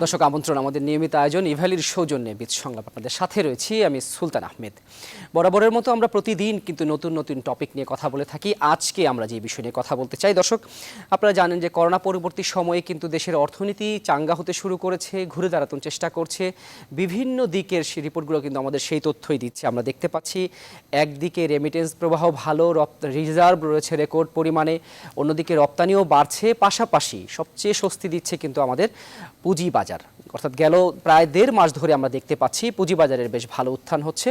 দর্শক আমন্ত্রণ আমাদের নিয়মিত আয়োজন ইভ্যালির সৌজন্যে বিচ সংলাপ আপনাদের সাথে রয়েছি আমি সুলতান আহমেদ। বরাবরের মতো আমরা প্রতিদিন কিন্তু নতুন নতুন টপিক নিয়ে কথা বলে থাকি। আজকে আমরা যে বিষয় নিয়ে কথা বলতে চাই, দর্শক আপনারা জানেন যে করোনা পরবর্তী সময়ে কিন্তু দেশের অর্থনীতি চাঙ্গা হতে শুরু করেছে, ঘুরে দাঁড়ানোর চেষ্টা করছে। বিভিন্ন দিকের সেই রিপোর্টগুলো কিন্তু আমাদের সেই তথ্যই দিচ্ছে। আমরা দেখতে পাচ্ছি একদিকে রেমিটেন্স প্রবাহ ভালো, রিজার্ভ রয়েছে রেকর্ড পরিমাণে, অন্যদিকে রপ্তানিও বাড়ছে, পাশাপাশি সবচেয়ে স্বস্তি দিচ্ছে কিন্তু আমাদের পুঁজিবাজার। অর্থাৎ গেল প্রায় 1.5 মাস ধরে আমরা দেখতে পাচ্ছি পুঁজিবাজারের বেশ ভালো উত্থান হচ্ছে।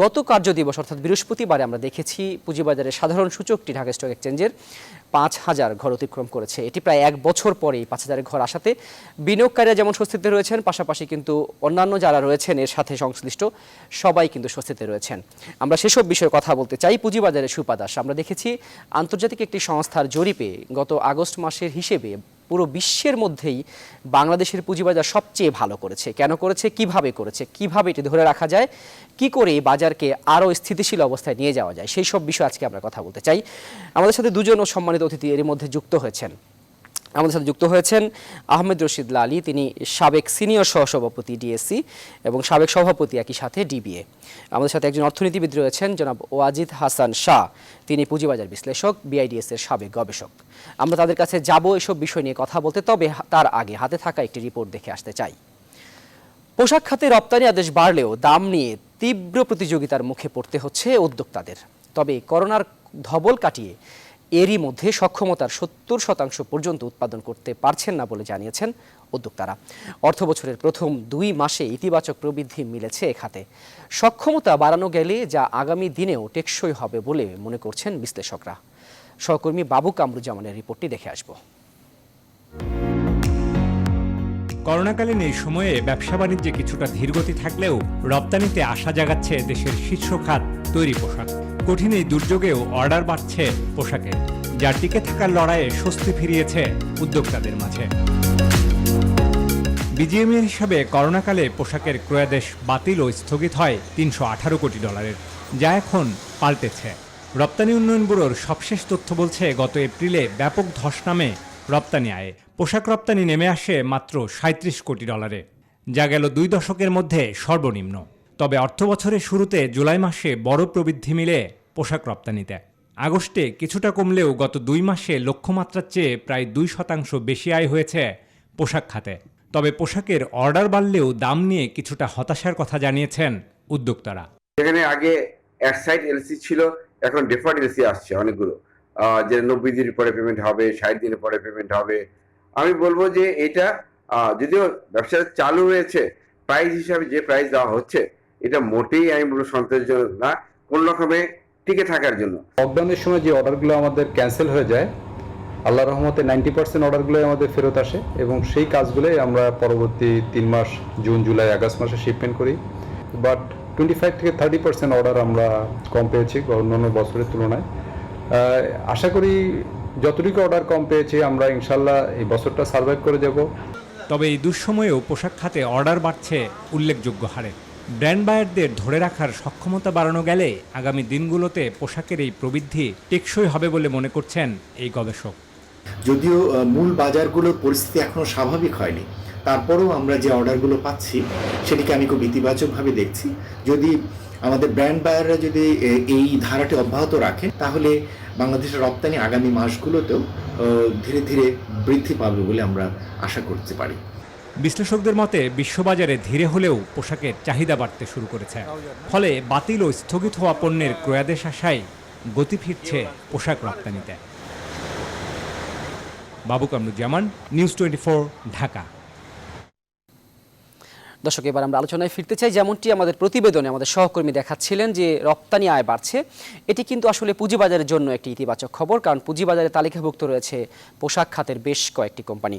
গত কার্যদিবস অর্থাৎ বৃহস্পতিবারে আমরা দেখেছি পুঁজিবাজারের সাধারণ সূচকটি ঢাকা স্টক এক্সচেঞ্জের 5,000 ঘর অতিক্রম করেছে। এটি প্রায় 1 বছর পরেই 5,000 ঘর আসাতে বিনিয়োগকারীরা যেমন স্বস্তিতে রয়েছেন, পাশাপাশি কিন্তু অন্যান্য যারা রয়েছেন এর সাথে সংশ্লিষ্ট সবাই কিন্তু স্বস্তিতে রয়েছেন। আমরা সেসব বিষয়ে কথা বলতে চাই। পুঁজিবাজারের সুপাদাস আমরা দেখেছি আন্তর্জাতিক একটি সংস্থার জরিপে গত আগস্ট মাসের হিসেবে পুরো বিশ্বের মধ্যেই বাংলাদেশের পুঁজিবাজার সবচেয়ে ভালো করেছে। কেন করেছে, কিভাবে এটি ধরে রাখা যায়, কি করে এই বাজারকে আরও স্থিতিশীল অবস্থায় নিয়ে যাওয়া যায়, সেই সব বিষয়ে আজকে আমরা কথা বলতে চাই। আমাদের সাথে দুজন সম্মানিত অতিথি এর মধ্যে যুক্ত হয়েছেন আহমেদ রশিদ লালী, তিনি সাবেক সিনিয়র সহসভাপতি ডিএসসি এবং সাবেক সভাপতি একই সাথে ডিবিএ। আমাদের সাথে একজন অর্থনীতিবিদ রয়েছেন জনাব ওয়াজিদ হাসান শাহ, তিনি পুঁজিবাজার বিশ্লেষক, বিআইডিএস এর সাবেক গবেষক। আমরা তাদের কাছে যাব এসব বিষয় নিয়ে কথা বলতে, তবে তার আগে হাতে থাকা একটি রিপোর্ট দেখে আসতে চাই। পোশাক খাতে রপ্তানি আদেশ বাড়লেও দাম নিয়ে তীব্র প্রতিযোগিতার মুখে পড়তে হচ্ছে উদ্যোক্তাদের। তবে করোনার ধবল কাটিয়ে এরই মধ্যে সক্ষমতার 70% পর্যন্ত উৎপাদন করতে পারছেন না বলে জানিয়েছেন উদ্যোক্তারা। অর্থবছরের প্রথম 2 মাসে ইতিবাচক প্রবৃদ্ধি মিলেছে এ খাতে। সক্ষমতা বাড়ানো গেলে যা আগামী দিনেও টেকসই হবে বলে মনে করছেন বিশ্লেষকরা। সহকর্মী বাবু কামরুজ্জামানের রিপোর্টটি দেখে আসব। করোনাকালীন এই সময়ে ব্যবসা বাণিজ্যে কিছুটা ধীরগতি থাকলেও রপ্তানিতে আশা জাগাচ্ছে দেশের শীর্ষ খাত তৈরি পোশাক। কঠিন এই দুর্যোগেও অর্ডার বাড়ছে পোশাকে, যা টিকে থাকার লড়াইয়ে স্বস্তি ফিরিয়েছে উদ্যোক্তাদের মাঝে। বিজিএমইএর হিসাবে করোনাকালে পোশাকের ক্রয়াদেশ বাতিল ও স্থগিত হয় $318 কোটি, যা এখন পাল্টেছে। রপ্তানি উন্নয়ন ব্যুরোর সবশেষ তথ্য বলছে গত এপ্রিলে ব্যাপক ধস নামে রপ্তানি আয়ে। পোশাক রপ্তানি নেমে আসে মাত্র $37 কোটি, যা গেল 2 দশকের মধ্যে সর্বনিম্ন। তবে অর্থবছরের শুরুতে জুলাই মাসে বড় প্রবৃদ্ধি মিলে পোশাক রপ্তানিতে। আগস্টে কিছুটা কমলেও গত 2 মাসে লক্ষ্যমাত্রার চেয়ে প্রায় 2% বেশি আয় হয়েছে পোশাক খাতে। তবে পোশাকের অর্ডার বাড়লেও দাম নিয়ে কিছুটা হতাশার কথা জানিয়েছেন উদ্যোক্তারা। এখানে আগে এক্সাইড এলসি ছিল, এখন ডিফার্ড এলসি আসছে অনেকগুলো, যে 90 দিন পরে পেমেন্ট হবে, 60 দিনের পরে পেমেন্ট হবে। আমি বলবো যে এটা যদিও ব্যবসা চালু হয়েছে, প্রাইস হিসাবে যে প্রাইস দেওয়া হচ্ছে এটা মোটেই আমি বলবো সন্তোষজনক না, কোন রকমে টিকে থাকার জন্য। লকডাউনের সময় যে অর্ডারগুলো আমাদের ক্যান্সেল হয়ে যায়, আল্লাহর রহমতে 90% অর্ডারগুলোই আমাদের ফেরত আসে এবং সেই কাজগুলোই আমরা পরবর্তী 3 মাস জুন, জুলাই, আগস্ট মাসে শিপমেন্ট করি। বাট 25 থেকে 30% অর্ডার আমরা কম পেয়েছি অন্যান্য বছরের তুলনায়। আশা করি যতটুকু অর্ডার কম পেয়েছি আমরা ইনশাল্লাহ এই বছরটা সার্ভাইভ করে যাব। তবে এই দুঃসময়েও পোশাক খাতে অর্ডার বাড়ছে উল্লেখযোগ্য হারে। ব্র্যান্ড বায়ারদের ধরে রাখার সক্ষমতা বাড়ানো গেলে আগামী দিনগুলোতে পোশাকের এই প্রবৃদ্ধি টেকসই হবে বলে মনে করছেন এই গবেষক। যদিও মূল বাজারগুলোর পরিস্থিতি এখনো স্বাভাবিক হয়নি, তারপরেও আমরা যে অর্ডারগুলো পাচ্ছি সেটিকে আমি খুব ইতিবাচকভাবে দেখছি। যদি আমাদের ব্র্যান্ড বায়াররা যদি এই ধারাটি অব্যাহত রাখে তাহলে বাংলাদেশের রপ্তানি আগামী মাসগুলোতেও ধীরে ধীরে বৃদ্ধি পাবে বলে আমরা আশা করতে পারি। বিশ্লেষকদের মতে বিশ্ববাজারে ধীরে হলেও পোশাকের চাহিদা বাড়তে শুরু করেছে। ফলে বাতিল ও স্থগিত হওয়া পণ্যের ক্রয়াদেশ আশায় গতি ফিরছে পোশাক রপ্তানিতে। বাবু কামরুজ্জামান, নিউজ 24, ঢাকা। দর্শক, এবার আমরা আলোচনায় ফিরতে চাই। যেমনটি আমাদের প্রতিবেদনে আমাদের সহকর্মী দেখাচ্ছিলেন যে রপ্তানি আয় বাড়ছে, এটি কিন্তু আসলে পুঁজিবাজারের জন্য একটি ইতিবাচক খবর, কারণ পুঁজিবাজারে তালিকাভুক্ত রয়েছে পোশাক খাতের বেশ কয়েকটি কোম্পানি।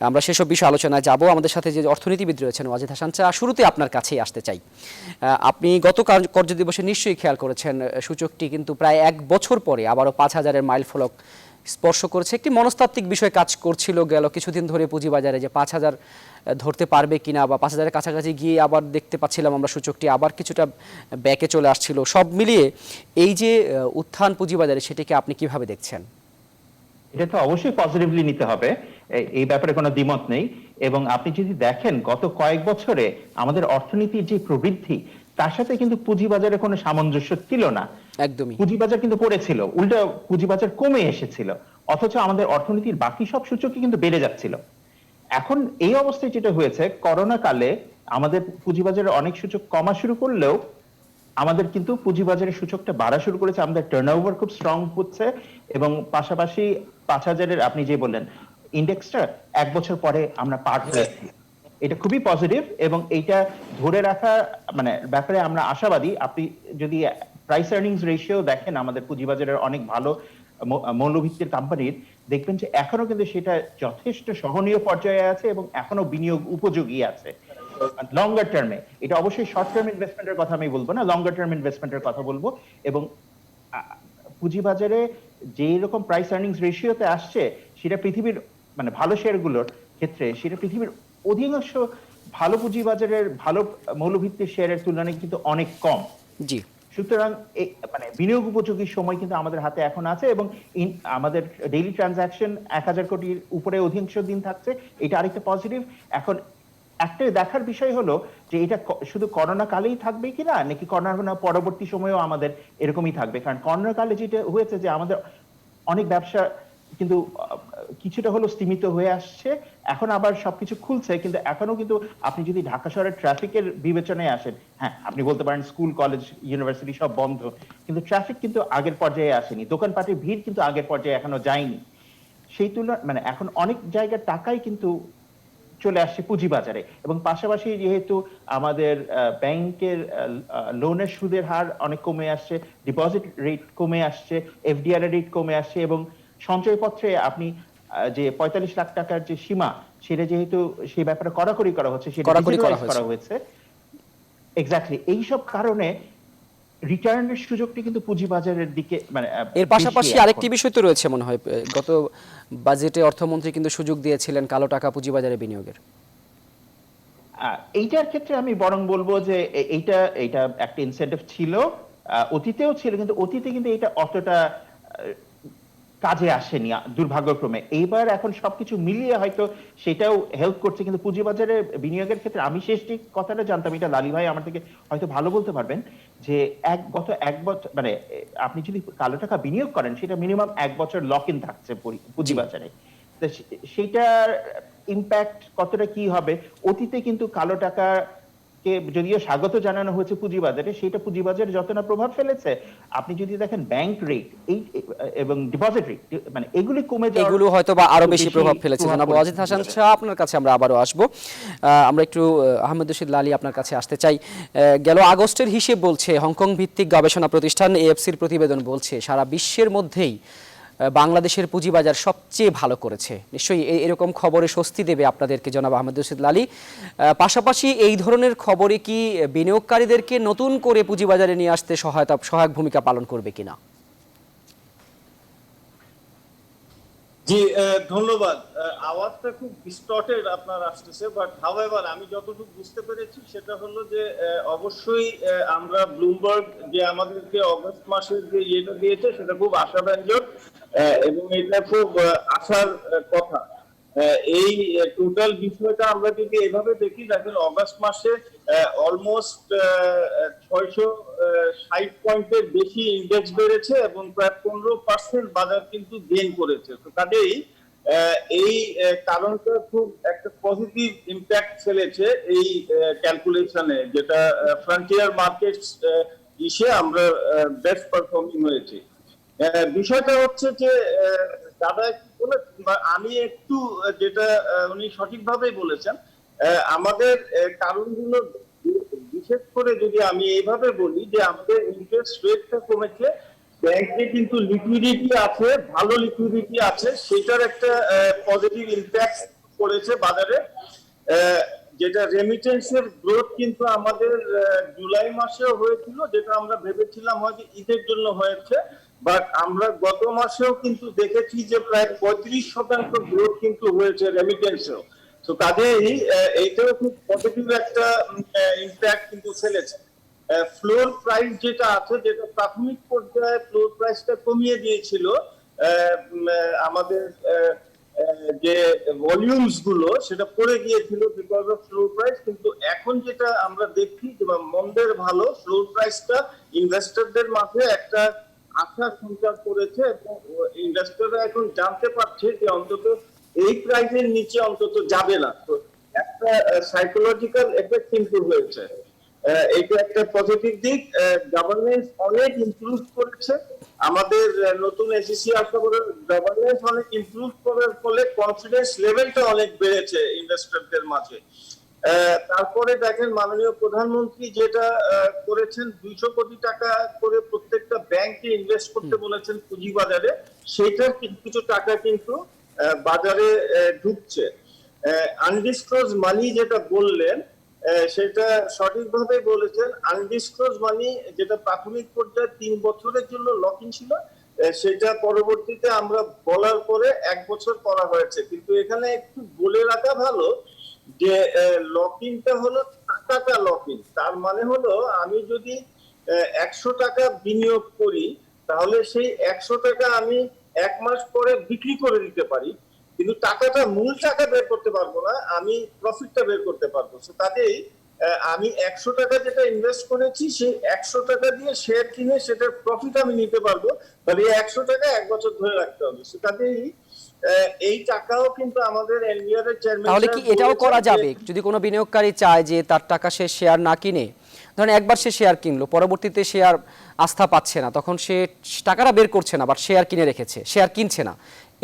আমরা সেসব বিষয়ে আলোচনায় যাব। আমাদের সাথে যে অর্থনীতিবিদ রয়েছেন ওয়াজিদ হাসান শাহ, শুরুতে আপনার কাছেই আসতে চাই। আপনি গত কার্যদিবসে নিশ্চয়ই খেয়াল করেছেন সূচকটি কিন্তু প্রায় 1 বছর পরে আবারও 5,000-এর মাইল ফলক স্পর্শ করেছে। একটি মনস্তাত্ত্বিক বিষয় কাজ করছিল গেল কিছুদিন ধরে পুঁজিবাজারে, যে 5,000 ধরতে পারবে কিনা, বা 5,000-এর কাছাকাছি গিয়ে আবার দেখতে পাচ্ছিলাম আমরা সূচকটি আবার কিছুটা ব্যাকে চলে আসছিল। সব মিলিয়ে এই যে উত্থান পুঁজিবাজারে, সেটিকে আপনি কিভাবে দেখছেন? এটা তো অবশ্যই পজিটিভলি নিতে হবে, এই ব্যাপারে কোনো দ্বিমত নেই। এবং আপনি যদি দেখেন গত কয়েক বছরে আমাদের অর্থনীতির যে প্রবৃদ্ধি তার সাথে কিন্তু পুঁজিবাজারে কোনো সামঞ্জস্য ছিল না। একদমই। পুঁজিবাজার কিন্তু পড়েছিল, উল্টো পুঁজিবাজার কমে এসেছিল, অথচ আমাদের অর্থনীতির বাকি সব সূচকই কিন্তু বেড়ে যাচ্ছিল। এখন এই অবস্থায় যেটা হয়েছে, করোনা কালে আমাদের পুঁজিবাজারের অনেক সূচক কমা শুরু করলেও আমাদের কিন্তু পুঁজিবাজারের সূচকটা বাড়া শুরু করেছে, আমাদের টার্নওভার খুব স্ট্রং হচ্ছে, এবং পাশাপাশি 5000-এর আপনি যে বললেন ইন্ডেক্সটা 1 বছর পরে আমরা পার হয়েছি, এটা খুবই পজিটিভ, এবং এইটা ধরে রাখা মানে ব্যাপারে আমরা আশাবাদী। আপনি যদি প্রাইস আর্নিংস রেশিও দেখেন আমাদের পুঁজিবাজারের অনেক ভালো মৌলভিত্তির কোম্পানির, দেখবেন যে এখনো কিন্তু সেটা যথেষ্ট সহনীয় পর্যায়ে আছে এবং এখনো বিনিয়োগ উপযোগী আছে লঙ্গার টার্মে। এটা অবশ্যই শর্ট টার্ম ইনভেস্টমেন্টের কথা আমি বলবো না, লঙ্গার টার্ম ইনভেস্টমেন্টের কথা বলবো। এবং পুঁজিবাজারে যে রকম প্রাইস আর্নিংস রেশিওতে আসছে সেটা পৃথিবীর মানে ভালো শেয়ারগুলোর ক্ষেত্রে সেটা পৃথিবীর অধিকাংশ ভালো পুঁজিবাজারের ভালো মৌলভিত্তির শেয়ারের তুলনায় কিন্তু অনেক কম। জি। সুতরাং মানে বিনিয়োগ উপযোগী সময় কিন্তু আমাদের হাতে এখন আছে, এবং আমাদের ডেইলি ট্রানজাকশন 1000 কোটির উপরে অধিকাংশ দিন থাকছে, এটা আরেকটা পজিটিভ। এখন একটা দেখার বিষয় হলো যে এটা শুধু করোনা কালেই থাকবে কিনা, নাকি করোনা পরবর্তী সময়েও আমাদের এরকমই থাকবে। কারণ করোনা কালে যেটা হয়েছে যে আমাদের অনেক ব্যবসা কিন্তু কিছুটা হলো স্তীমিত হয়ে আসছে, এখন আবার সবকিছু খুলছে, কিন্তু এখনো কিন্তু আপনি যদি ঢাকা শহরের ট্রাফিকের বিবেচনায় আসেন, হ্যাঁ আপনি বলতে পারেন স্কুল কলেজ ইউনিভার্সিটি সব বন্ধ, কিন্তু ট্রাফিক কিন্তু আগের পর্যায়ে আসেনি, দোকানপাটের ভিড় কিন্তু আগের পর্যায়ে এখনো যায়নি। সেই তুলনায় মানে এখন অনেক জায়গার টাকাই কিন্তু চলে আসছে পুঁজিবাজারে, এবং পাশাপাশি যেহেতু আমাদের ব্যাংকের লোনের সুদের হার অনেক কমে আসছে, ডিপোজিট রেট কমে আসছে, এফডিআর রেট কমে আসছে, এবং সঞ্চয়পত্রে আপনি যে 45 লাখ টাকার যে সীমা সেটা যেহেতু সেই ব্যাপারে কড়াকড়ি করা হচ্ছে, সেটা করা হয়েছে এক্স্যাক্টলি। এইসব কারণে রিটার্নের সুযোগটি কিন্তু পুঁজিবাজারের দিকে মানে এর পাশাপাশি আরেকটি বিষয় তো রয়েছে মনে হয়, গত বাজেটে অর্থমন্ত্রী কিন্তু সুযোগ দিয়েছিলেন কালো টাকা পুঁজিবাজারে বিনিয়োগের। এইটার ক্ষেত্রে আমি বরং বলবো যে এইটা একটা ইনসেন্টিভ ছিল, অতীতেও ছিল, কিন্তু অতীতে কিন্তু এটা অতটা কাজে আসেনি দুর্ভাগ্যক্রমে। এইবার এখন সবকিছু মিলিয়ে হয়তো সেটাও হেল্প করছে, কিন্তু পুঁজিবাজারে বিনিয়োগের ক্ষেত্রে আমি শেষ ঠিক কথাটা জানতাম, এটা লালি ভাই আমার থেকে হয়তো ভালো বলতে পারবেন, যে গত এক বছর মানে আপনি যদি কালো টাকা বিনিয়োগ করেন সেটা মিনিমাম 1 বছর লক ইন থাকছে পুঁজিবাজারে। সেটার ইম্প্যাক্ট কতটা কি হবে, অতীতে কিন্তু কালো টাকা কে যদিও স্বাগত জানানো হয়েছে পুঁজিবাজারে, সেটা পুঁজিবাজারে যত না প্রভাব ফেলেছে, আপনি যদি দেখেন ব্যাংক রেট এবং ডিপোজিট রেট মানে এগুলি কমে যাওয়া, এগুলো হয়তো বা আরো বেশি প্রভাব ফেলেছে। জনাব ওয়াজিদ হাসান শাহ, আপনার কাছে আমরা আবারও আসবো। আমরা একটু আহমেদ রশিদ লালী আপনার কাছে আসতে চাই। গেল আগস্টের হিসেব বলছে, হংকং ভিত্তিক গবেষণা প্রতিষ্ঠান এএফসির প্রতিবেদন বলছে সারা বিশ্বের মধ্যেই বাংলাদেশের পুঁজিবাজার সবচেয়ে ভালো করেছে। নিশ্চয়ই এরকম খবরে স্বস্তি দেবে আপনাদেরকে জনাব আহমেদ রশিদ লালী। পাশাপাশি এই ধরনের খবরে কি বিনিয়োগকারীদেরকে নতুন করে পুঁজিবাজারে নিয়ে আসতে সহায়ক ভূমিকা পালন করবে কিনা? জি ধন্যবাদ। আওয়াজটা খুব ডিস্টর্টেড আপনার আসতেছে, বাট হাউএভার আমি যতটুকু বুঝতে পেরেছি সেটা হলো যে অবশ্যই আমরা ব্লুমবার্গ যে আমাদেরকে অগস্ট মাসের যে ইয়েটা দিয়েছে সেটা খুব আশাব্যঞ্জক, এবং এটা খুব আশার কথা। এই টোটাল বিষয়টা আমরা যদি এভাবে দেখি, দেখেন অগস্ট মাসে অলমোস্ট 660 পয়েন্টের বেশি ইন্ডেক্স বেড়েছে এবং প্রায় 15% বাজার কিন্তু গেইন করেছে। তো কাজেই এই কারণটা খুব একটা পজিটিভ ইম্প্যাক্ট ফেলেছে এই ক্যালকুলেশনে, যেটা ফ্রন্টিয়ার মার্কেটস ইসে আমরা বেস্ট পারফর্মিং হয়েছে। বিষয়টা হচ্ছে যে দাদা একটু বলেছেন, বা আমি একটু যেটা উনি সঠিকভাবেই বলেছেন, আমাদের কারণগুলো বিশেষ করে যদি আমি এইভাবে বলি যে আমাদের ইন্টারেস্ট রেটটা কমেছে, ব্যাংকে কিন্তু লিকুইডিটি আছে, ভালো লিকুইডিটি আছে, সেটার একটা পজিটিভ ইম্প্যাক্ট পড়েছে বাজারে। যেটা রেমিটেন্সের গ্রোথ কিন্তু আমাদের জুলাই মাসেও হয়েছিল, যেটা আমরা ভেবেছিলাম হয়তো ঈদের জন্য হয়েছে, বাট আমরা গত মাসেও কিন্তু দেখেছি যে প্রায় 35% গ্রোথ কিন্তু হয়েছে রেমিটেন্সেও। তো কাজেই এইটাও খুব পজিটিভ একটা ইম্প্যাক্ট কিন্তু ফেলেছে। ফ্লোর প্রাইস যেটা আছে, যেটা প্রাথমিক পর্যায়ে ফ্লোর প্রাইসটা কমিয়ে দিয়েছিল আমাদের যে ভলিউমস গুলো সেটা পড়ে গিয়েছিল বিকজ অফ ফ্লোর প্রাইস, কিন্তু এখন যেটা আমরা দেখছি যে মন্দের ভালো ফ্লোর প্রাইসটা ইনভেস্টরদের মাঝে একটা আশা সঞ্চার করেছে এবং ইনভেস্টররা এখন জানতে পারছে যে অন্তত এই প্রাইসের নিচে অন্তত যাবে না। তো একটা সাইকোলজিক্যাল এফেক্ট কিন্তু হয়েছে। এটা একটা পজিটিভ দিক। গভর্নেন্স অনেক ইমপ্রুভ করেছে, আমাদের নতুন এসিসি আসার পরে গভর্নেন্স অনেক ইমপ্রুভ করার ফলে কনফিডেন্স লেভেলটা অনেক বেড়েছে ইনভেস্টরদের মাঝে। তারপরে দেখেন মাননীয় প্রধানমন্ত্রী যেটা করেছেন, 200 কোটি টাকা করে প্রত্যেকটা ব্যাংকে ইনভেস্ট করতে বলেছেন পুঁজিবাজারে, সেটার কিছু টাকা কিন্তু বাজারে ঢুকছে। আনডিসক্লোজ মানি যেটা বললেন সেটা সঠিকভাবে বলেছেন। আনডিসক্লোজ মানি যেটা প্রাথমিক পর্যায়ে 3 বছরের জন্য লক ইন ছিল, সেটা পরবর্তীতে আমরা বলার পরে 1 বছর করা হয়েছে। কিন্তু এখানে একটু বলে রাখা ভালো যে লক ইনটা হলো টাকাটা লক ইন। তার মানে হলো আমি যদি 100 টাকা বিনিয়োগ করি তাহলে সেই 100 টাকা আমি 1 মাস পরে বিক্রি করে দিতে পারি, কিন্তু টাকাটা মূল টাকা বের করতে পারবো না, আমি প্রফিটটা বের করতে পারবো। সো কাজেই আমি 100 টাকা যেটা ইনভেস্ট করেছি সেই 100 টাকা দিয়ে শেয়ার কিনে সেটার প্রফিট আমি নিতে পারবো, তাহলে 100 টাকা 1 বছর ধরে রাখতে হবে। সো কাজেই এই টাকাও কিন্তু আমাদের এনবিআর এর চেয়ারম্যান তাহলে কি এটাও করা যাবে যদি কোনো বিনিয়োগকারী চায় যে তার টাকা সে শেয়ার না কিনে, ধরেন একবার সে শেয়ার কিনলো, পরবর্তীতে শেয়ার আস্থা পাচ্ছে না, তখন সে টাকাটা বের করছে না বাট শেয়ার কিনে রেখেছে, শেয়ার কিনছে না,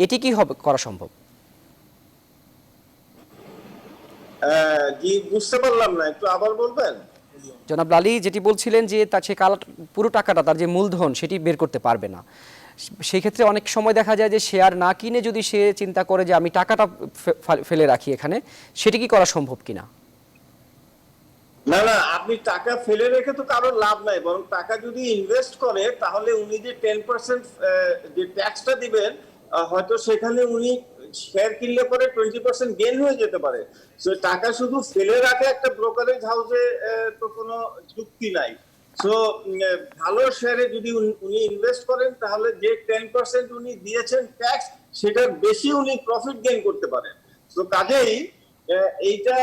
এটি কি হবে করা সম্ভব? জি বুঝতে পারলাম না, একটু আবার বলবেন? জনাব লালী যেটি বলছিলেন যে তার সে পুরো টাকাটা তার যে মূলধন সেটি বের করতে পারবে না, সেই ক্ষেত্রে অনেক সময় দেখা যায় যে শেয়ার না কিনে যদি সে চিন্তা করে যে আমি টাকাটা ফেলে রাখি এখানে, সেটি কি করা সম্ভব কিনা? না না, আপনি টাকা ফেলে রেখে তো কারোর লাভ নাই, বরং টাকা যদি ইনভেস্ট করে তাহলে উনি যে 10% যে ট্যাক্সটা দিবেন, হয়তো সেখানে উনি শেয়ার কিনলে পরে 20% গেইন হয়ে যেতে পারে। সো টাকা শুধু ফেলে রাখা একটা ব্রোকারেজ হাউসে তো কোনো যুক্তি নাই। সো ভালো শেয়ারে যদি উনি ইনভেস্ট করেন তাহলে যে 10% উনি দিয়েছেন ট্যাক্স, সেটার বেশি উনি প্রফিট গেইন করতে পারেন। সো কাজেই এইটা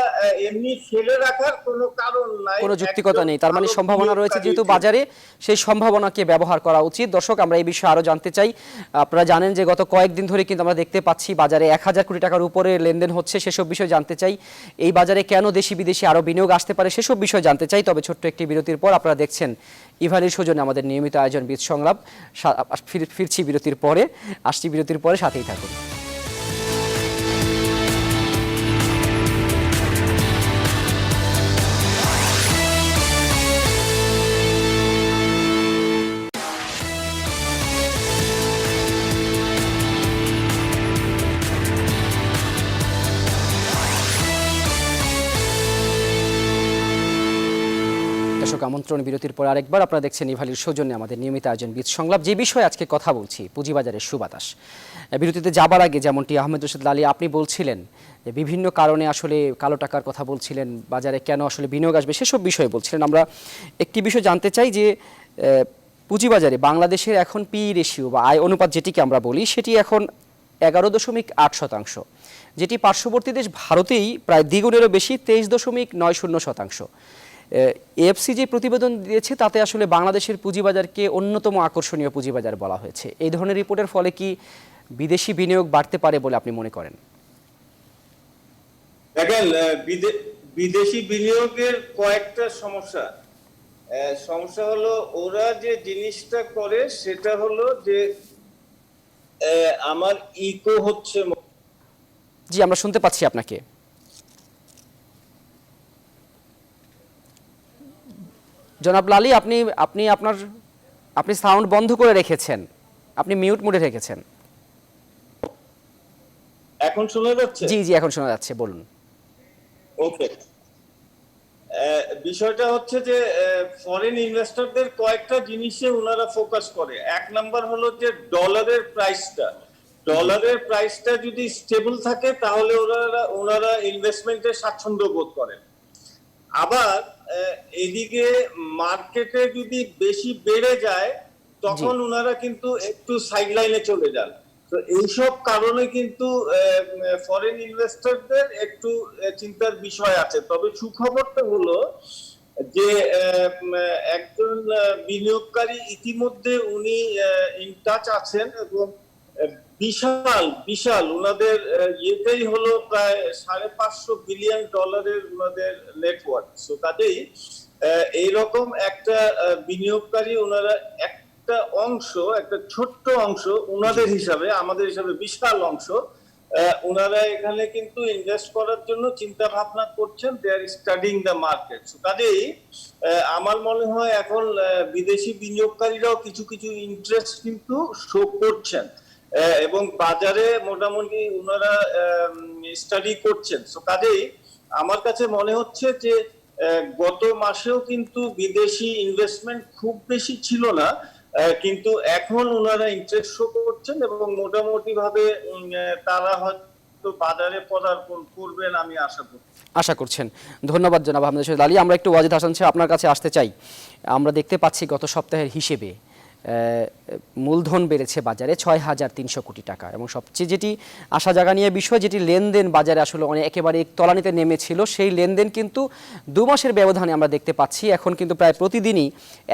এমনি ফেলে রাখার কোনো কারণ নাই, কোনো যুক্তিকতা নেই। তার মানে সম্ভাবনা রয়েছে যেহেতু বাজারে, সেই সম্ভাবনাকে ব্যবহার করা উচিত। দর্শক, আমরা এই বিষয়ে আরো জানতে চাই। আপনারা জানেন যে গত কয়েকদিন ধরে কিন্তু আমরা দেখতে পাচ্ছি বাজারে 1000 কোটি টাকার উপরে লেনদেন হচ্ছে, সেসব বিষয় জানতে চাই। এই বাজারে কেন দেশি বিদেশি আরো বিনিয়োগ আসতে পারে সেসব বিষয় জানতে চাই। তবে ছোট্ট একটি বিরতির পর আপনারা দেখছেন ইভালির সৌজন্যে আমাদের নিয়মিত আয়োজন বীজ সংলাপ। ফিরছি বিরতির পরে, আসছি বিরতির পরে, সাথেই থাকুন। আমন্ত্রণ বিরতির পর আরেকবার আপনারা দেখছেন ইভালির সৌজন্যে আমাদের নিয়মিত আয়োজন বীজ সংলাপ। যে বিষয়ে আজকে কথা বলছি, পুঁজিবাজারের সুবাতাস। বিরতিতে যাবার আগে যেমনটি আহমেদ রশিদ লালী আপনি বলছিলেন যে বিভিন্ন কারণে আসলে কালো টাকার কথা বলছিলেন, বাজারে কেন আসলে বিনিয়োগ আসবে সেসব বিষয়ে বলছিলেন। আমরা একটি বিষয় জানতে চাই যে পুঁজিবাজারে বাংলাদেশের এখন পি রেশিও বা আয় অনুপাত যেটিকে আমরা বলি, সেটি এখন 11.8%, যেটি পার্শ্ববর্তী দেশ ভারতেই প্রায় দ্বিগুণেরও বেশি, 23.90%। এএফসি যে প্রতিবেদন দিয়েছে তাতে আসলে বাংলাদেশের পুঁজিবাজারকে অন্যতম আকর্ষণীয় পুঁজিবাজার বলা হয়েছে। এই ধরনের রিপোর্টের ফলে কি বিদেশি বিনিয়োগ বাড়তে পারে বলে আপনি মনে করেন? দেখেন, বিদেশি বিনিয়োগের কয়েকটা সমস্যা হলো ওরা যে জিনিসটা করে সেটা হলো যে আমার ইকো হচ্ছে। জি, আমরা শুনতে পাচ্ছি আপনাকে। জনাব লালী, আপনি সাউন্ড বন্ধ করে রেখেছেন, আপনি মিউট মোডে রেখেছেন। এখন শোনা যাচ্ছে? জি জি, এখন শোনা যাচ্ছে, বলুন। ওকে, বিষয়টা হচ্ছে যে ফরেন ইনভেস্টরদের কয়েকটা জিনিসে ওনারা ফোকাস করে। এক নাম্বার হলো যে ডলারের প্রাইসটা যদি স্টেবল থাকে তাহলে ওনারা ইনভেস্টমেন্টে স্বাচ্ছন্দ্য বোধ করেন। আবার এদিকে মার্কেটে যদি বেশি বেড়ে যায় তখন ওনারা কিন্তু একটু সাইডলাইনে চলে যান। তো এইসব কারণে কিন্তু ফরেন ইনভেস্টরদের একটু চিন্তার বিষয় আছে। তবে সুখবরটা হলো যে একজন বিনিয়োগকারী ইতিমধ্যে উনি ইন টাচ আছেন, এবং বিশাল বিশাল ওনাদের ইয়েটাই হলো প্রায় $550 বিলিয়ন ওনাদের নেটওয়ার্ক। সো কাজেই এইরকম একটা বিনিয়োগকারী ওনারা একটা অংশ, একটা ছোট্ট অংশ ওনাদের হিসাবে, আমাদের হিসাবে বিশাল অংশ, ওনারা এখানে কিন্তু ইনভেস্ট করার জন্য চিন্তা ভাবনা করছেন। দে আর স্টাডিং দ্য মার্কেট। কাজেই আমার মনে হয় এখন বিদেশি বিনিয়োগকারীরাও কিছু কিছু ইন্টারেস্ট কিন্তু শো করছেন, এবং বাজারে মোটামুটি ওনারা স্টাডি করছেন। সো কাজেই আমার কাছে মনে হচ্ছে যে গত মাসেও কিন্তু বিদেশি ইনভেস্টমেন্ট খুব বেশি ছিল না, কিন্তু এখন ওনারা ইন্টারেস্ট শো করছেন, এবং মোটামুটি ভাবে তারা হয়তো বাজারে পদার্পণ করবেন আমি আশা করছেন। ধন্যবাদ জনাব আহমেদ শহীদ আলী। আমরা একটু ওয়াজিদ হাসান সাহেব আপনার কাছে আসতে চাই। আমরা দেখতে পাচ্ছি গত সপ্তাহের হিসেবে মূলধন বেড়েছে বাজারে ৬,৩০০ কোটি টাকা, এবং সবচেয়ে যেটি আশা জাগানিয়া বিষয়, যেটি লেনদেন বাজারে আসলে একেবারে তলানিতে নেমেছিল, সেই লেনদেন কিন্তু 2 মাসের ব্যবধানে আমরা দেখতে পাচ্ছি এখন কিন্তু প্রায় প্রতিদিনই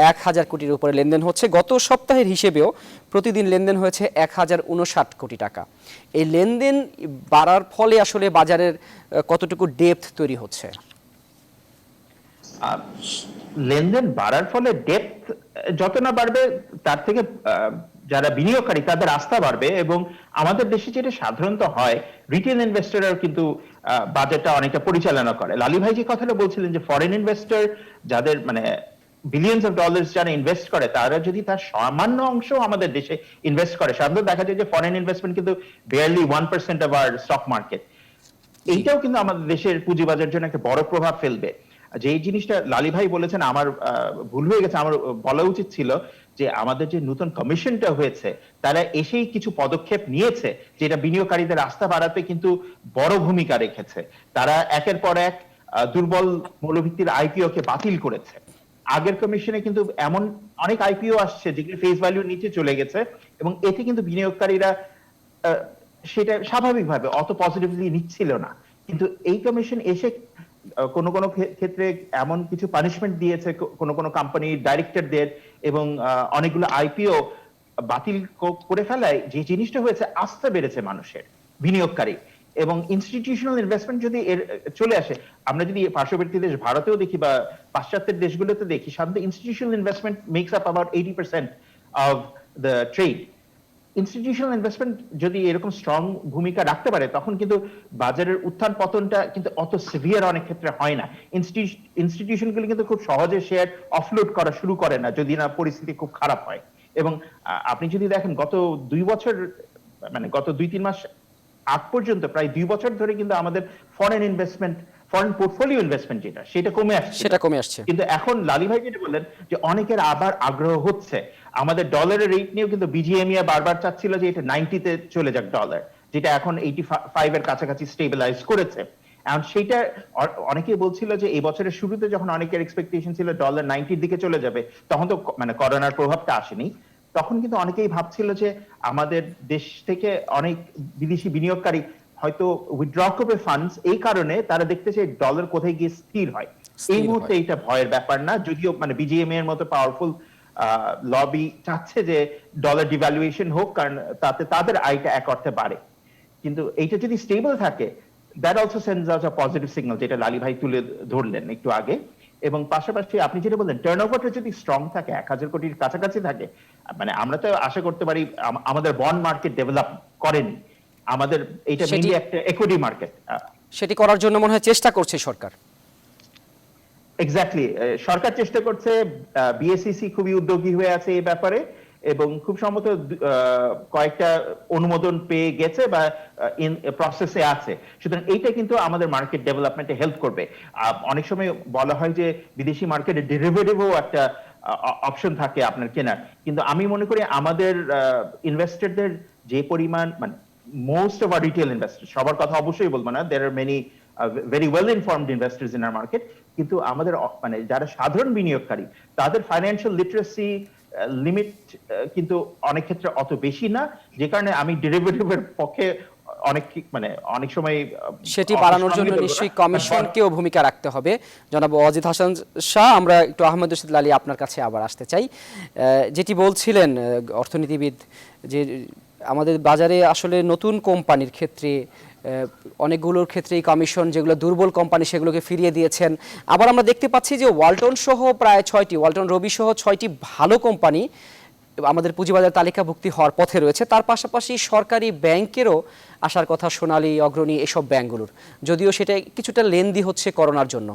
1,000 কোটির উপরে লেনদেন হচ্ছে। গত সপ্তাহের হিসেবেও প্রতিদিন লেনদেন হয়েছে 1,059 কোটি টাকা। এই লেনদেন বাড়ার ফলে আসলে বাজারের কতটুকু ডেপথ তৈরি হচ্ছে? লেনদেন বাড়ার ফলে ডেপথ যত না বাড়বে, তার থেকে যারা বিনিয়োগকারী তাদের আস্থা বাড়বে। এবং আমাদের দেশে যেটা সাধারণত হয়, রিটেল ইনভেস্টররাও কিন্তু বাজেটটা অনেকটা পরিচালনা করে। লালি ভাই যে কথাটা বলছিলেন যে ফরেন ইনভেস্টর যাদের বিলিয়নস অফ ডলার্স যারা ইনভেস্ট করে, তারা যদি তার সামান্য অংশ আমাদের দেশে ইনভেস্ট করে, সাধারণত দেখা যায় যে ফরেন ইনভেস্টমেন্ট কিন্তু barely 1% of our stock market. এইটাও কিন্তু আমাদের দেশের পুঁজিবাজারের জন্য একটা বড় প্রভাব ফেলবে। যে এই জিনিসটা লালি ভাই বলেছেন, আমার ভুল হয়ে গেছে, আমার বলা উচিত ছিল যে আমাদের যে নতুন কমিশনটা হয়েছে তারা এসেই কিছু পদক্ষেপ নিয়েছে যেটা বিনিয়োগকারীদের আস্থা বাড়াতে কিন্তু বড় ভূমিকা রেখেছে। তারা একের পর এক দুর্বল মূল্যভিত্তির আইপিও কে বাতিল করেছে। আগের কমিশনে কিন্তু এমন অনেক আইপিও আসছে যেগুলি ফেস ভ্যালুর নিচে চলে গেছে, এবং এতে কিন্তু বিনিয়োগকারীরা সেটা স্বাভাবিকভাবে অত পজিটিভলি নিচ্ছিল না। কিন্তু এই কমিশন এসে কোন কোন ক্ষেত্রে এমন কিছু পানিশমেন্ট দিয়েছে কোন কোন কোম্পানির ডাইরেক্টরদের, এবং অনেকগুলো আইপিও বাতিল করে ফেলায় যে জিনিসটা হয়েছে, আস্থা বেড়েছে মানুষের, বিনিয়োগকারী এবং ইনস্টিটিউশনাল ইনভেস্টমেন্ট যদি চলে আসে। আমরা যদি পার্শ্ববর্তী দেশ ভারতেও দেখি বা পাশ্চাত্যের দেশগুলোতে দেখি, সাধারণত institutional investment makes up about 80% of the trade. Institutional investment যদি এরকম স্ট্রং ভূমিকা রাখতে পারে, তখন কিন্তু বাজারের উত্থান পতনটা কিন্তু অত সিভিয়ার অনেক ক্ষেত্রে হয় না। ইনস্টিটিউশনগুলো কিন্তু খুব সহজে শেয়ার অফলোড করা শুরু করে না যদি না পরিস্থিতি খুব খারাপ হয়। এবং আপনি যদি দেখেন গত 2 বছর, গত 2-3 মাস আগ পর্যন্ত প্রায় 2 বছর ধরে কিন্তু আমাদের ফরেন পোর্টফোলিও ইনভেস্টমেন্ট সেটা কমে আসছে। কিন্তু এখন লালি ভাই যেটা বললেন যে অনেকের আবার আগ্রহ হচ্ছে। আমাদের ডলারের রেট নিয়েও কিন্তু বিজিএমইএ বারবার চাচ্ছিল যে এটা 90-তে চলে যাক ডলার, যেটা এখন 85 এর কাছাকাছি স্টেবিলাইজ করেছে। এখন সেটা অনেকেই বলছিল যে এই বছরের শুরুতে যখন অনেকের এক্সপেকটেশন ছিল ডলার 90-র দিকে চলে যাবে, তখন তো করোনার প্রভাবটা আসেনি। তখন কিন্তু অনেকেই ভাবছিল যে আমাদের দেশ থেকে অনেক বিদেশি বিনিয়োগকারী হয়তো উইথড্র করবে ফান্ডস, এই কারণে তারা দেখতে চায় ডলার কোথায় গিয়ে স্থির হয়। এই মুহূর্তে এটা ভয়ের ব্যাপার না, যদিও বিজিএমএ এর মতো পাওয়ারফুল লবি চাচ্ছে যে ডলার ডিভ্যালুয়েশন হোক, কারণ তাতে তাদের আয়টা এক অর্থে বাড়ে। কিন্তু এইটা যদি স্টেবল থাকে, that also sends out a positive signal, যেটা লালি ভাই তুলে ধরলেন একটু আগে। এবং পাশাপাশি আপনি যেটা বললেন, টার্নওভারটা যদি স্ট্রং থাকে, 1,000 কোটির কাছাকাছি থাকে, আমরা তো আশা করতে পারি, আমাদের বন্ড মার্কেট ডেভেলপ করেনি, আমাদের এটা মেইনলি একটা ইকুইটি মার্কেট, সেটি করার জন্য মনে হয় চেষ্টা করছে সরকার। এক্স্যাক্টলি, সরকার চেষ্টা করছে, বিএসইসি খুবই উদ্যোগী হয়ে আছে এই ব্যাপারে, এবং খুব সম্ভবত কয়েকটা অনুমোদন পেয়ে গেছে বা ইন প্রসেসে আছে। সুতরাং এইটা কিন্তু আমাদের মার্কেট ডেভেলপমেন্টে হেল্প করবে। অনেক সময় বলা হয় যে বিদেশি মার্কেটে ডেরিভেটিভও একটা অপশন থাকে আপনার কেনার, কিন্তু আমি মনে করি আমাদের ইনভেস্টরদের যে পরিমাণ, most of our retail investor, সবার কথা অবশ্যই বলবো না, there are many very well informed investors in our market, কিন্তু আমাদের যারা সাধারণ বিনিয়োগকারী, তাদের ফাইন্যান্সিয়াল লিটারেসি লিমিট কিন্তু অনেক ক্ষেত্রে অত বেশি না, যে কারণে আমি ডেরিভেটিভের পক্ষে অনেক সময় সেটি বাড়ানোর জন্য নিশ্চয়ই কমিশনকেও ভূমিকা রাখতে হবে। জনাব ওয়াজিদ হাসান শাহ, আমরা একটু আহমেদ রশিদ লালী আপনার কাছে আবার আসতে চাই। যেটি বলছিলেন অর্থনীতিবিদ, যে আমাদের বাজারে আসলে নতুন কোম্পানির ক্ষেত্রে অনেকগুলোর ক্ষেত্রে এই কমিশন যেগুলো দুর্বল কোম্পানি সেগুলোকে ফিরিয়ে দিয়েছেন। আবার আমরা দেখতে পাচ্ছি যে ওয়ালটন সহ প্রায় 6টি, ওয়ালটন রবি সহ 6টি ভালো কোম্পানি আমাদের পুঁজিবাজার তালিকাভুক্তি হওয়ার পথে রয়েছে। তার পাশাপাশি সরকারি ব্যাংকেরও আসার কথা, সোনালী, অগ্রণী, এসব ব্যাংকগুলোর, যদিও সেটা কিছুটা লেন্দি হচ্ছে করোনার জন্য।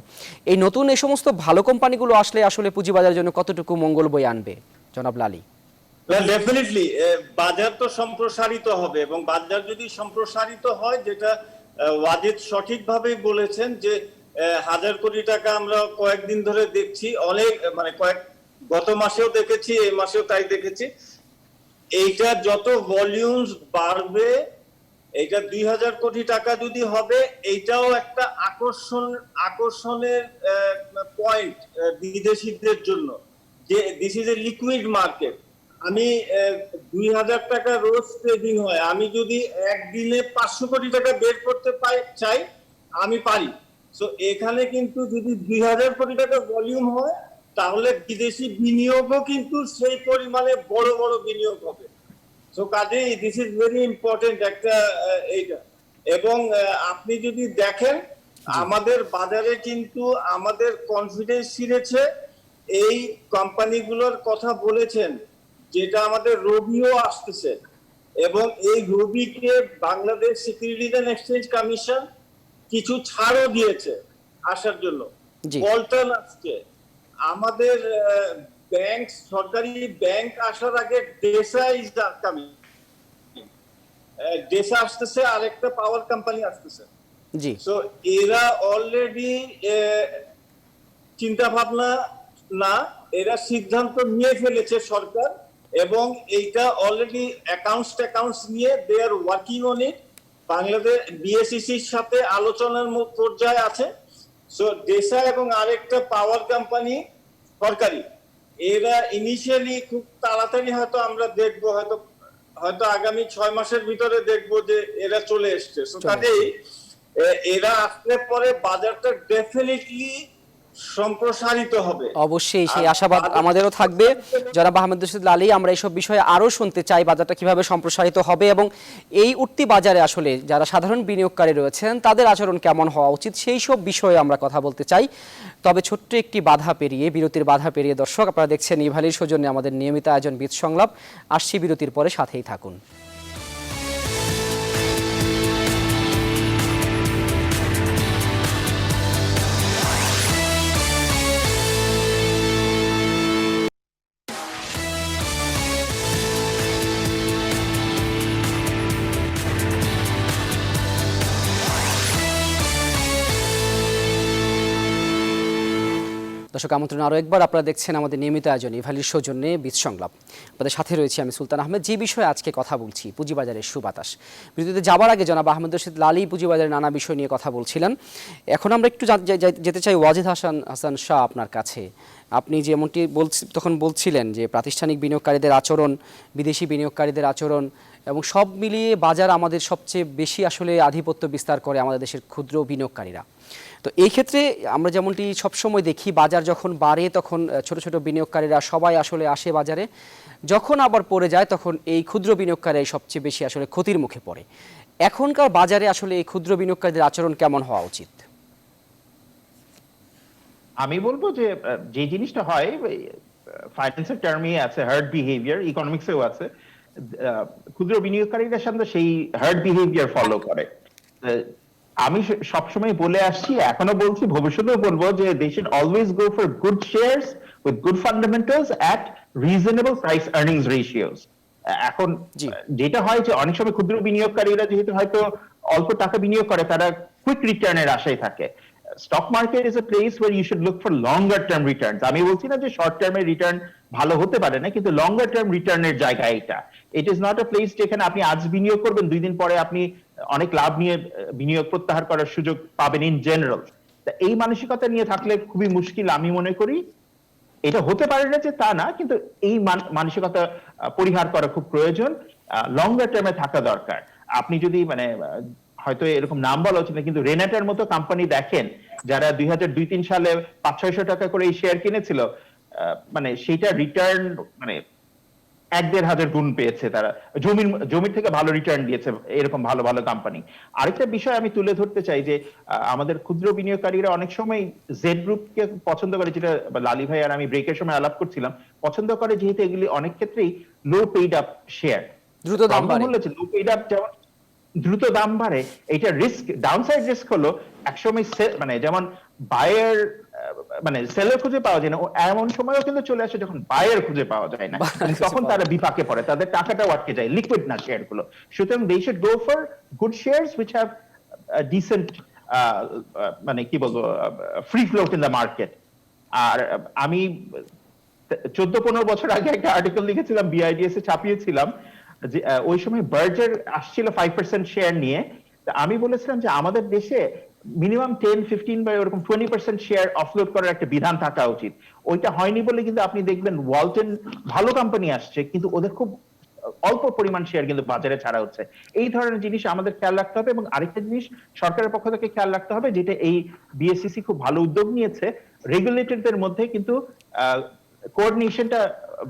এই নতুন এই সমস্ত ভালো কোম্পানিগুলো আসলে আসলে পুঁজিবাজারের জন্য কতটুকু মঙ্গল বয়ে আনবে, জনাব লালী? ডেফিনেটলি বাজার তো সম্প্রসারিত হবে, এবং বাজার যদি সম্প্রসারিত হয়, যেটা ওয়াজিদ সঠিকভাবেই বলেছেন যে 1000 কোটি টাকা আমরা কয়েকদিন ধরে দেখছি, অনেক গত মাসেও দেখেছি, এই মাসেও তাই দেখেছি। এইটা যত ভলিউমস বাড়বে, এইটা 2000 কোটি টাকা যদি হবে, এইটাও একটা আকর্ষণের পয়েন্ট বিদেশিদের জন্য, যে this is a liquid market. আমি 2000 টাকা রোজ ট্রেডিং হয়, আমি যদি একদিনে 500 কোটি টাকা বের করতে চাই, আমি পারি। সো এখানে কিন্তু যদি 2000 কোটি টাকা ভলিউম হয়, তাহলে বিদেশি বিনিয়োগও কিন্তু সেই পরিমাণে বড় বড় বিনিয়োগ হবে। সো কাজেই দিস ইজ ভেরি ইম্পর্টেন্ট একটা এইটা। এবং আপনি যদি দেখেন, আমাদের বাজারে কিন্তু আমাদের কনফিডেন্স ছিঁড়েছে। এই কোম্পানিগুলোর কথা বলেছেন, যেটা আমাদের রবিও আসতেছে, এবং এই রবিকে Bangladesh securities and exchange commission কিছু ছাড়ও দিয়েছে আসার জন্য। ওয়ালটন আসছে, আমাদের ব্যাংক, সরকারি ব্যাংক আসার আগে ডেসা ইজ কামিং, ডেসা আসতেছে, আরেকটা পাওয়ার কোম্পানি আসতেছে। জি, সো এরা অলরেডি চিন্তা ভাবনা না, এরা সিদ্ধান্ত নিয়ে ফেলেছে সরকার, এবং এইটা অলরেডি অ্যাকাউন্টস নিয়ে they are working on it. Bangladesh বিএসইসির সাথে আলোচনার পর্যায়ে আছে। সো ডেসা এবং আরেকটা পাওয়ার কোম্পানি সরকারি, এরা ইনিশিয়ালি খুব তাড়াতাড়ি হয়তো আমরা দেখবো, হয়তো আগামী 6 মাসের ভিতরে দেখবো যে এরা চলে এসছে। সো কাজেই এরা আসলে পরে বাজারটা ডেফিনেটলি সম্প্রসারিত হবে। অবশ্যই সেই আশাবাদ আমাদেরও থাকবে। জনাব আহমেদ রশিদ লালী, আমরা এইসব বিষয়ে আরও শুনতে চাই, বাজারটা কিভাবে সম্প্রসারিত হবে এবং এই উঠতি বাজারে আসলে যারা সাধারণ বিনিয়োগকারী রয়েছেন তাদের আচরণ কেমন হওয়া উচিত, সেই সব বিষয়ে আমরা কথা বলতে চাই। তবে ছোট্ট একটি বাধা পেরিয়ে, বিরতির বাধা পেরিয়ে, দর্শক আপনারা দেখছেন ইভালির সৌজন্যে আমাদের নিয়মিত আয়োজন বীজ সংলাপ। আসছি বিরতির পরে, সাথেই থাকুন। দর্শক আমন্ত্রণ আরও একবার, আপনারা দেখছেন আমাদের নিয়মিত আয়োজন ইভালির সৌজন্যে বীজ সংলাপ। আপনাদের সাথে রয়েছে আমি সুলতান আহমেদ। যে বিষয়ে আজকে কথা বলছি, পুঁজিবাজারের সুবাতাস। বিরতিতে যাবার আগে জনাব আহমেদ রশিদ লালী পুঁজিবাজারের নানা বিষয় নিয়ে কথা বলছিলেন। এখন আমরা একটু যেতে চাই ওয়াজিদ হাসান শাহ আপনার কাছে। আপনি যেমনটি তখন বলছিলেন যে প্রাতিষ্ঠানিক বিনিয়োগকারীদের আচরণ, বিদেশি বিনিয়োগকারীদের আচরণ এবং সব মিলিয়ে বাজার আমাদের সবচেয়ে বেশি আসলে আধিপত্য বিস্তার করে আমাদের দেশের ক্ষুদ্র বিনিয়োগকারীরা। তো এই ক্ষেত্রে আমরা যেমনটি সবসময় দেখি, বাজার যখন বাড়ে তখন ছোট ছোট বিনিয়োগকারীরা সবাই আসলে আসে বাজারে, যখন আবার পড়ে যায় তখন এই ক্ষুদ্র বিনিয়োগকারী সবচেয়ে বেশি আসলে ক্ষতির মুখে পড়ে। এখনকার বাজারে আসলে এই ক্ষুদ্র বিনিয়োগকারীদের আচরণ কেমন হওয়া উচিত? আমি বলবো যে যে জিনিসটা হয়, ফাইন্যান্সের টার্মে আছে হার্ড বিহেভিয়ার, ইকোনমিক্সেও আছে, ক্ষুদ্র বিনিয়োগকারীদের সাথে সেই হার্ড বিহেভিয়ার ফলো করে। আমি সবসময় বলে আসছি, এখনো বলছি, ভবিষ্যতেও বলবো যে they should always go for good shares with good fundamentals at reasonable price earnings ratios. এখন যেটা হয় যে অনেক সময় ক্ষুদ্র বিনিয়োগকারীরা যেহেতু হয়তো অল্প টাকা বিনিয়োগ করে, তারা কুইক রিটার্নের আশায় থাকে। Stock market is a place where you should look for longer term returns. আমি বলছি না যে শর্ট টার্মের রিটার্ন ভালো হতে পারে না, কিন্তু লঙ্গার টার্ম রিটার্নের জায়গা এটা। It is not a place যেখানে আপনি আজ বিনিয়োগ করবেন, 2 দিন পরে আপনি অনেক লাভ নিয়ে বিনিয়োগ প্রত্যাহার করার সুযোগ পাবেন ইন জেনারেল। এই মানসিকতা নিয়ে থাকলে খুবই মুশকিল আমি মনে করি। এটা হতে পারে না যে তা না, কিন্তু এই মানসিকতা পরিহার করা খুব প্রয়োজন, লঙ্গার টার্মে থাকা দরকার। আপনি যদি মানে হয়তো এরকম নাম বলা উচিত না, কিন্তু রেনাটার মতো কোম্পানি দেখেন যারা 2002-03 সালে 500-600 টাকা করে এই শেয়ার কিনেছিল, মানে সেটা রিটার্ন মানে 1-1.5 গুণ পেয়েছে তারা, জমির থেকে ভালো রিটার্ন দিয়েছে এরকম ভালো ভালো কোম্পানি। আরেকটা বিষয় আমি তুলে ধরতে চাই যে আমাদের ক্ষুদ্র বিনিয়োগকারীরা অনেক সময় জেড গ্রুপকে পছন্দ করে, যেটা লালি ভাই আর আমি ব্রেকের সময় আলাপ করছিলাম, পছন্দ করে যেহেতু এগুলি অনেক ক্ষেত্রেই লো পেইড আপ শেয়ার, দ্রুত দাম বাড়ে। লো পেইড আপ যেমন দ্রুত দাম বাড়ে, এটা রিস্ক, ডাউনসাইড রিস্ক হলো একসময় মানে যেমন বায়ার মানে সেলার খুঁজে পাওয়া যায় না, এমন সময়ও কিন্তু চলে আসে যখন বায়ার খুঁজে পাওয়া যায় না, তখন তারা বিপাকে পড়ে, তাদের টাকাটাও আটকে যায়, লিকুইড না শেয়ার গুলো। সুতরাং they should go for good shares which have decent মানে কি বলবো free float in the market. আর আমি 14-15 বছর আগে একটা আর্টিকেল লিখেছিলাম, বিআইডিএস এ ছাপিয়েছিলাম, যে ওই সময় বার্জার আসছিল 5% শেয়ার নিয়ে। আমি বলেছিলাম যে আমাদের দেশে মিনিমাম 10-15 বা ওরকম 20% শেয়ার অফলোড করার একটা বিধান থাকা উচিত। ওইটা হয়নি বলে কিন্তু আপনি দেখবেন ওয়ালটন ভালো কোম্পানি আসছে, কিন্তু ওদের খুব অল্প পরিমাণ শেয়ার কিন্তু বাজারে ছাড়া হচ্ছে। এই ধরনের জিনিস আমাদের খেয়াল রাখতে হবে। এবং আরেকটা জিনিস সরকারের পক্ষ থেকে খেয়াল রাখতে হবে, যেটা এই বিএসসিসি খুব ভালো উদ্যোগ নিয়েছে, রেগুলেটরদের মধ্যে কিন্তু কোঅর্ডিনেশনটা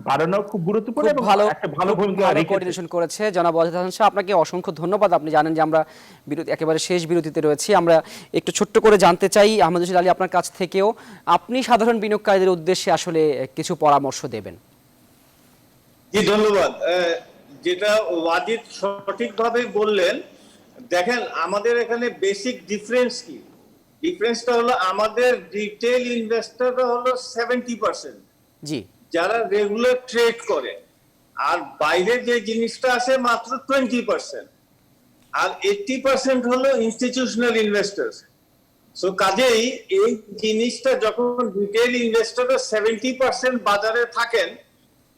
বাড়ানো খুব গুরুত্বপূর্ণ এবং একটা ভালো ভূমিকা কোঅর্ডিনেশন করেছে জনাব ওয়াজেদ হাসান সাহেব। আপনাকে অসংখ্য ধন্যবাদ। আপনি জানেন যে আমরা বিরতি একেবারে শেষ বিরতিতে রয়েছি। আমরা একটু ছোট্ট করে জানতে চাই আহমেদ রশিদ আলী আপনার কাছ থেকেও, আপনি সাধারণ বিনিয়োগকারীদের উদ্দেশ্যে আসলে কিছু পরামর্শ দেবেন। জি ধন্যবাদ। যেটা ওয়াজিদ সঠিকভাবে বললেন, দেখেন আমাদের এখানে বেসিক ডিফারেন্স কি, ডিফারেন্সটা হলো আমাদের রিটেল ইনভেস্টররা হলো 70%, জি, যারা রেগুলার ট্রেড করে, আর বাইরে যে জিনিসটা আসে মাত্র 20%, আর 80% হলো ইনস্টিটিউশনাল ইনভেস্টার্স। সো কাজেই এই জিনিসটা যখন রিটেল ইনভেস্টররা 70% বাজারে থাকেন,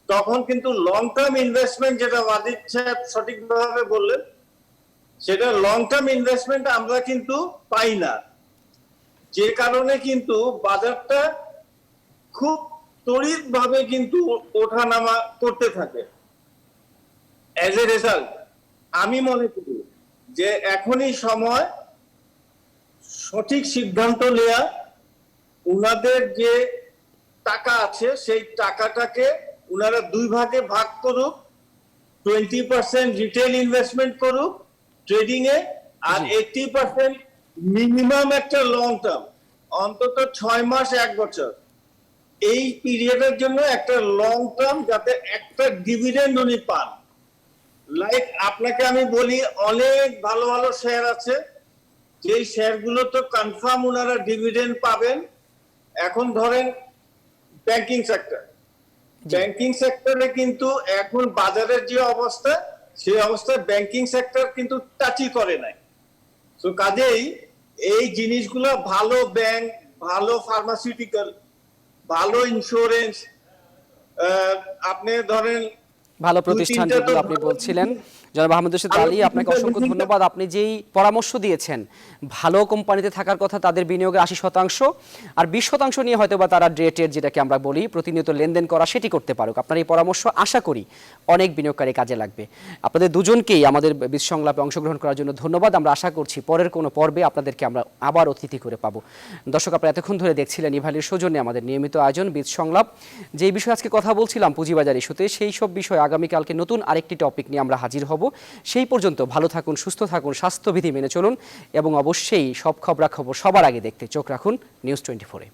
তখন কিন্তু লং টার্ম ইনভেস্টমেন্ট, যেটা ওয়াজিদ সাহেব সঠিকভাবে বললেন, সেটা লং টার্ম ইনভেস্টমেন্ট আমরা কিন্তু পাই না, যে কারণে কিন্তু বাজারটা খুব তড়িৎ ভাবে কিন্তু ওঠানামা করতে থাকে। অ্যাজ এ রেজাল্ট আমি মনে করি যে এখনই সময় সঠিক সিদ্ধান্ত নেওয়া, উনাদের যে টাকা আছে সেই টাকাটাকে উনারা 2 ভাগে ভাগ করুক, 20% রিটেল ইনভেস্টমেন্ট করুক ট্রেডিং এ, আর 80% মিনিমাম একটা লং টার্ম, অন্তত 6 মাস 1 বছর, এই পিরিয়ডের জন্য একটা লং টার্ম, যাতে একটা ডিভিডেন্ড উনি পান। লাইক আপনাকে আমি বলি, অনেক ভালো ভালো শেয়ার আছে, যেই শেয়ারগুলো তো কনফার্ম উনারা ডিভিডেন্ড পাবেন। এখন ধরেন ব্যাংকিং সেক্টর, ব্যাংকিং সেক্টরে কিন্তু এখন বাজারের যে অবস্থা, সেই অবস্থায় ব্যাংকিং সেক্টর কিন্তু টাচই করে নাই। তো কাজেই এই জিনিসগুলো, ভালো ব্যাংক, ভালো ফার্মাসিউটিক্যাল, ভালো ইন্স্যুরেন্স, আপনি ধরেন ভালো প্রতিষ্ঠান যেগুলো আপনি বলছিলেন, জনাব আহমেদ রশিদ আলী আপনাকে অসংখ্য ধন্যবাদ। আপনি যেই পরামর্শ দিয়েছেন, ভালো কোম্পানিতে থাকার কথা, তাদের বিনিয়োগের 80% আর 20% নিয়ে হয়তো বা তারা ডেটের, যেটাকে আমরা বলি প্রতিনিয়ত লেনদেন করা, সেটি করতে পারুক। আপনার এই পরামর্শ আশা করি অনেক বিনিয়োগকারী কাজে লাগবে। আপনাদের দুজনকেই আমাদের বীজ সংলাপে অংশগ্রহণ করার জন্য ধন্যবাদ। আমরা আশা করছি পরের কোনো পর্বে আপনাদেরকে আমরা আবার অতিথি করে পাবো। দর্শক, আপনারা এতক্ষণ ধরে দেখছিলেন ইভালির সৌজন্যে আমাদের নিয়মিত আয়োজন বীজ সংলাপ। যেই বিষয়ে আজকে কথা বলছিলাম পুঁজিবাজার ইস্যুতে, সেই সব বিষয়ে আগামীকালকে নতুন আরেকটি টপিক নিয়ে আমরা হাজির হব। সেই পর্যন্ত ভালো থাকুন, সুস্থ থাকুন, স্বাস্থ্যবিধি মেনে চলুন এবং অবশ্যই সব খবরাখবর সবার আগে দেখতে চোখ রাখুন নিউজ 24-এ।